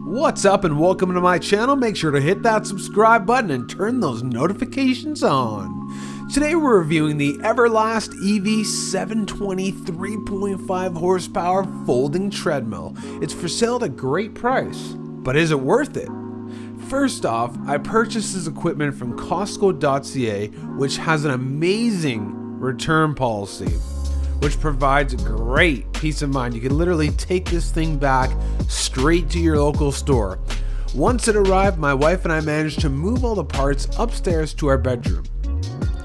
What's up and welcome to my channel. Make sure to hit that subscribe button and turn those notifications on. Today we're reviewing the Everlast EV720 3.5 horsepower folding treadmill. It's for sale at a great price, but is it worth it? First off, I purchased this equipment from Costco.ca, which has an amazing return policy, which provides great peace of mind. You can literally take this thing back straight to your local store. Once it arrived, my wife and I managed to move all the parts upstairs to our bedroom.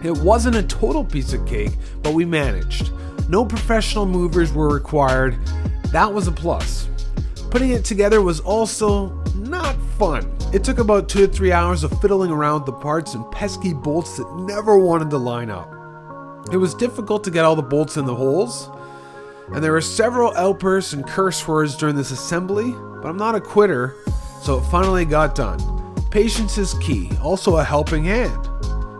It wasn't a total piece of cake, but we managed. No professional movers were required. That was a plus. Putting it together was also not fun. It took about 2 to 3 hours of fiddling around with the parts and pesky bolts that never wanted to line up. It was difficult to get all the bolts in the holes, and there were several outbursts and curse words during this assembly, but I'm not a quitter, so it finally got done. Patience is key, also a helping hand.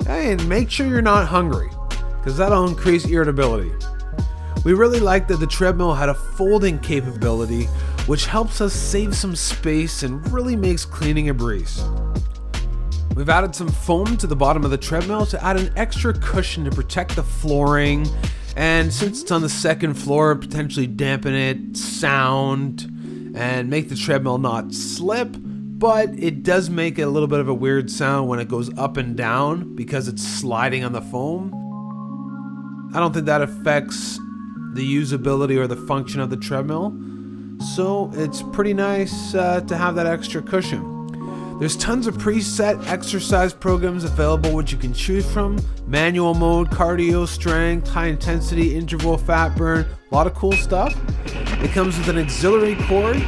And make sure you're not hungry, because that'll increase irritability. We really liked that the treadmill had a folding capability, which helps us save some space and really makes cleaning a breeze. We've added some foam to the bottom of the treadmill to add an extra cushion to protect the flooring, and since it's on the second floor, potentially dampen it, sound, and make the treadmill not slip, but it does make a little bit of a weird sound when it goes up and down because it's sliding on the foam. I don't think that affects the usability or the function of the treadmill, so it's pretty nice to have that extra cushion. There's tons of preset exercise programs available which you can choose from. Manual mode, cardio, strength, high intensity, interval, fat burn, a lot of cool stuff. It comes with an auxiliary cord,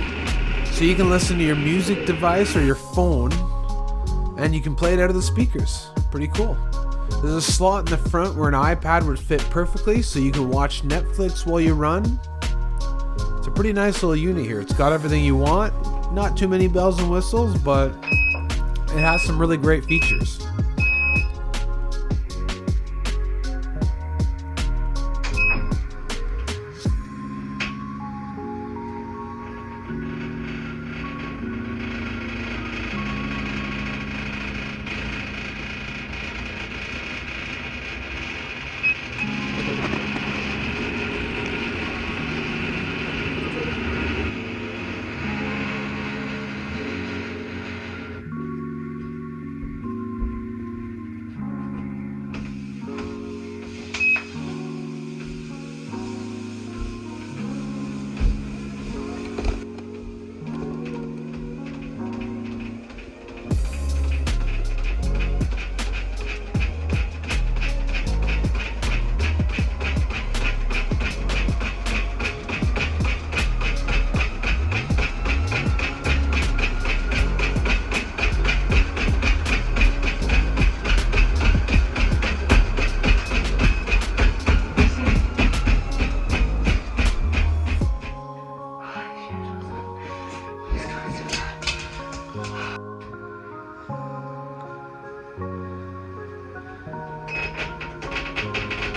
so you can listen to your music device or your phone, and you can play it out of the speakers. Pretty cool. There's a slot in the front where an iPad would fit perfectly, so you can watch Netflix while you run. It's a pretty nice little unit here. It's got everything you want. Not too many bells and whistles, but it has some really great features.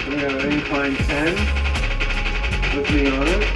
We have an Incline 10 with me on it.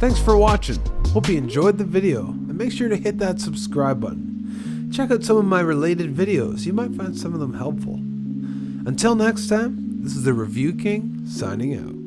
Thanks for watching. Hope you enjoyed the video, and make sure to hit that subscribe button. Check out some of my related videos. You might find some of them helpful. Until next time, this is the Review King signing out.